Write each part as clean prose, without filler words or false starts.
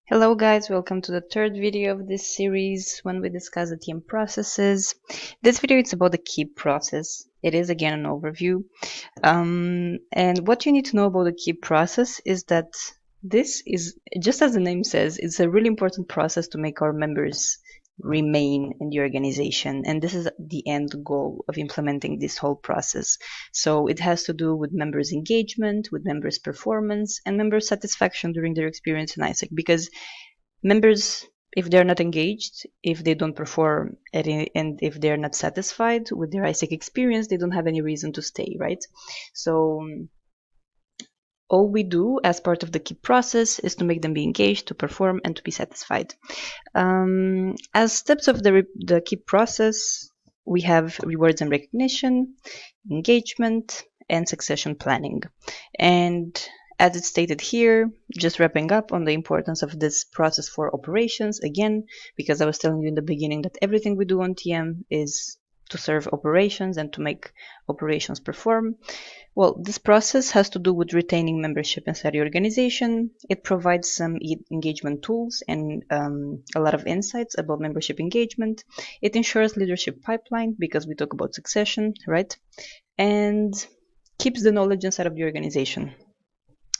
Hello guys, welcome to the third video of this series when we discuss the TM processes. This video is about the KEEP process. It is again an overview. And what you need to know about the KEEP process is that this is, just as the name says, it's a really important process to make our members remain in the organization, and this is the end goal of implementing this whole process. So it has to do with members' engagement, with members' performance, and member satisfaction during their experience in ISEC, because members, if they're not engaged, if they don't perform, and if they're not satisfied with their ISEC experience, they don't have any reason to stay, right? So all we do as part of the KEEP process is to make them be engaged, to perform, and to be satisfied. As steps of the KEEP process, we have rewards and recognition, engagement, and succession planning. And as it's stated here, just wrapping up on the importance of this process for operations, again, because I was telling you in the beginning that everything we do on TM is to serve operations and to make operations perform. Well, this process has to do with retaining membership inside the organization. It provides some engagement tools and a lot of insights about membership engagement. It ensures leadership pipeline because we talk about succession, right? And keeps the knowledge inside of the organization.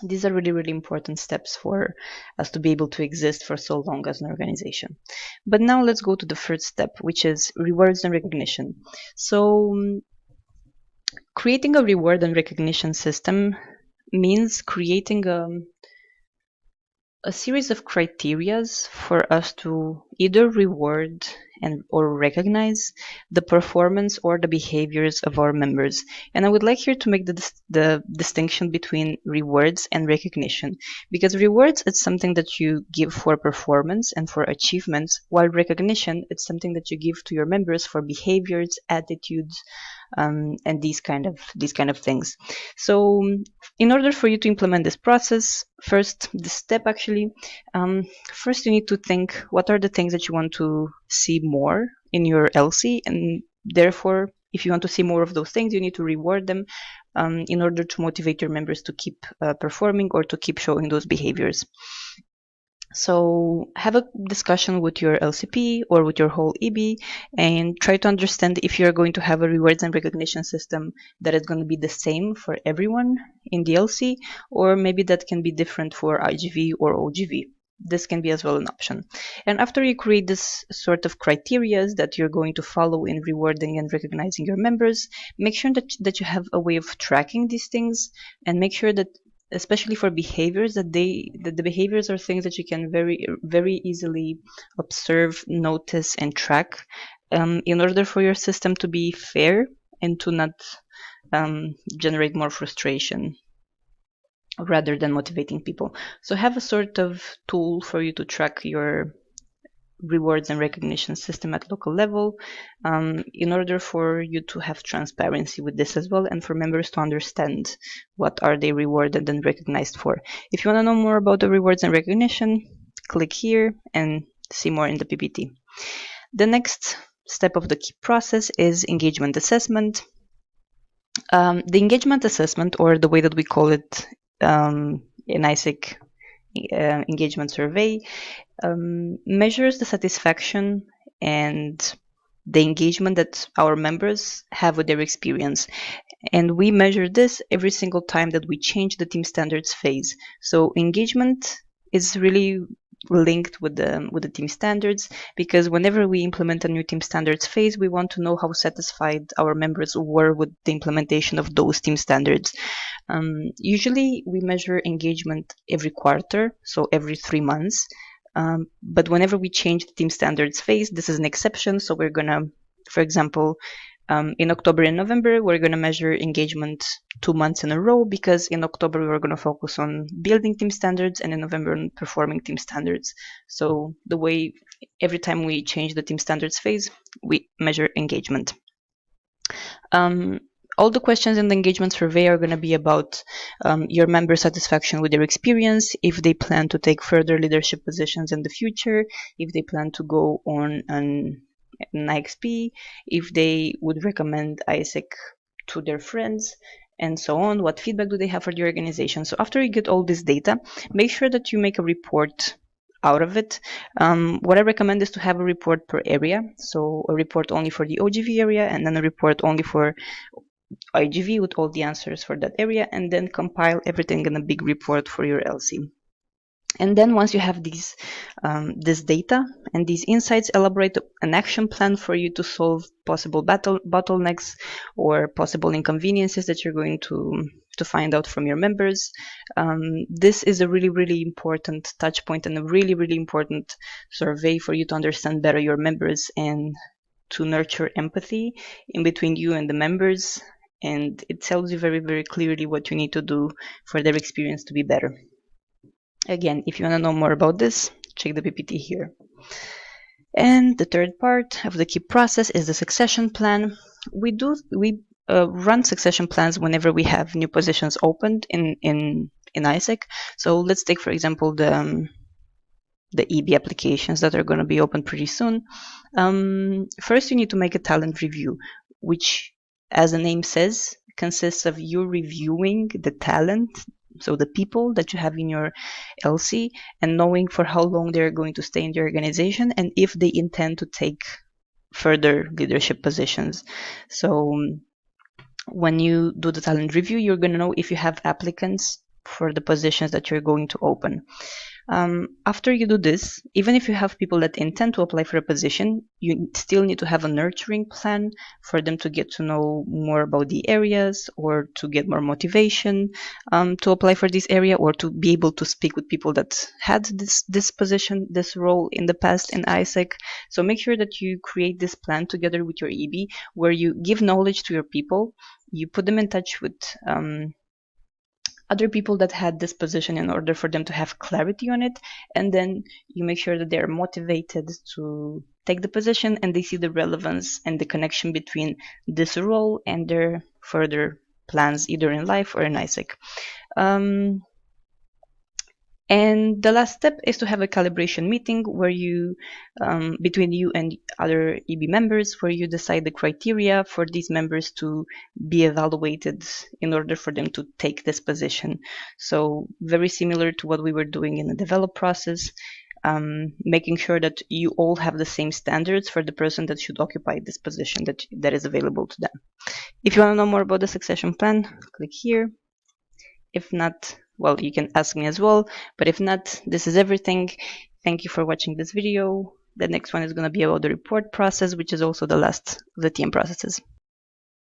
These are really, really important steps for us to be able to exist for so long as an organization. But now let's go to the first step, which is rewards and recognition. So creating a reward and recognition system means creating a series of criterias for us to either reward or recognize the performance or the behaviors of our members. And I would like here to make the distinction between rewards and recognition, because rewards is something that you give for performance and for achievements, while recognition is something that you give to your members for behaviors, attitudes, and these kind of things. So in order for you to implement this process, first you need to think what are the things that you want to see more in your LC, and therefore if you want to see more of those things, you need to reward them in order to motivate your members to keep performing or to keep showing those behaviors. So have a discussion with your LCP or with your whole EB and try to understand if you're going to have a rewards and recognition system that is going to be the same for everyone in the LC, or maybe that can be different for IGV or OGV. This can be as well an option. And after you create this sort of criteria that you're going to follow in rewarding and recognizing your members, make sure that you have a way of tracking these things, and make sure that, especially for behaviors, that the behaviors are things that you can very easily observe, notice, and track, in order for your system to be fair and to not generate more frustration rather than motivating people. So have a sort of tool for you to track your rewards and recognition system at local level, in order for you to have transparency with this as well, and for members to understand what are they rewarded and recognized for. If you want to know more about the rewards and recognition, click here and see more in the PPT. The next step of the KEEP process is engagement assessment. The engagement assessment, or the way that we call it in ISEC, engagement survey, measures the satisfaction and the engagement that our members have with their experience. And we measure this every single time that we change the team standards phase. So engagement is really linked with the team standards, because whenever we implement a new team standards phase, we want to know how satisfied our members were with the implementation of those team standards. Usually we measure engagement every quarter, so every 3 months. But whenever we change the team standards phase, this is an exception. So we're gonna, for example, in October and November, we're gonna measure engagement 2 months in a row, because in October we were gonna focus on building team standards, and in November on performing team standards. So the way every time we change the team standards phase, we measure engagement. All the questions in the engagement survey are going to be about your member satisfaction with their experience, if they plan to take further leadership positions in the future, if they plan to go on an IXP, if they would recommend ISEC to their friends, and so on. What feedback do they have for the organization? So after you get all this data, make sure that you make a report out of it. What I recommend is to have a report per area. So a report only for the OGV area, and then a report only for IGV with all the answers for that area, and then compile everything in a big report for your LC. And then once you have this data and these insights, elaborate an action plan for you to solve possible bottlenecks or possible inconveniences that you're going to find out from your members. This is a really, really important touch point and a really, really important survey for you to understand better your members and to nurture empathy in between you and the members. And it tells you very, very clearly what you need to do for their experience to be better. Again, if you want to know more about this, check the PPT here. And the third part of the key process is the succession plan. We run succession plans whenever we have new positions opened in ISEC. So let's take, for example, the EB applications that are going to be open pretty soon. First, you need to make a talent review, which, as the name says, consists of you reviewing the talent, so the people that you have in your LC, and knowing for how long they're going to stay in the organization and if they intend to take further leadership positions. So when you do the talent review, you're going to know if you have applicants for the positions that you're going to open. After you do this, even if you have people that intend to apply for a position, you still need to have a nurturing plan for them to get to know more about the areas or to get more motivation to apply for this area, or to be able to speak with people that had this position, this role in the past in ISEC. So make sure that you create this plan together with your EB, where you give knowledge to your people, you put them in touch with other people that had this position in order for them to have clarity on it, and then you make sure that they're motivated to take the position and they see the relevance and the connection between this role and their further plans, either in life or in ISEC. And the last step is to have a calibration meeting where you, between you and other EB members, where you decide the criteria for these members to be evaluated in order for them to take this position. So very similar to what we were doing in the develop process, making sure that you all have the same standards for the person that should occupy this position that is available to them. If you want to know more about the succession plan, click here. If not, well, you can ask me as well, but if not, this is everything. Thank you for watching this video. The next one is going to be about the report process, which is also the last of the TM processes.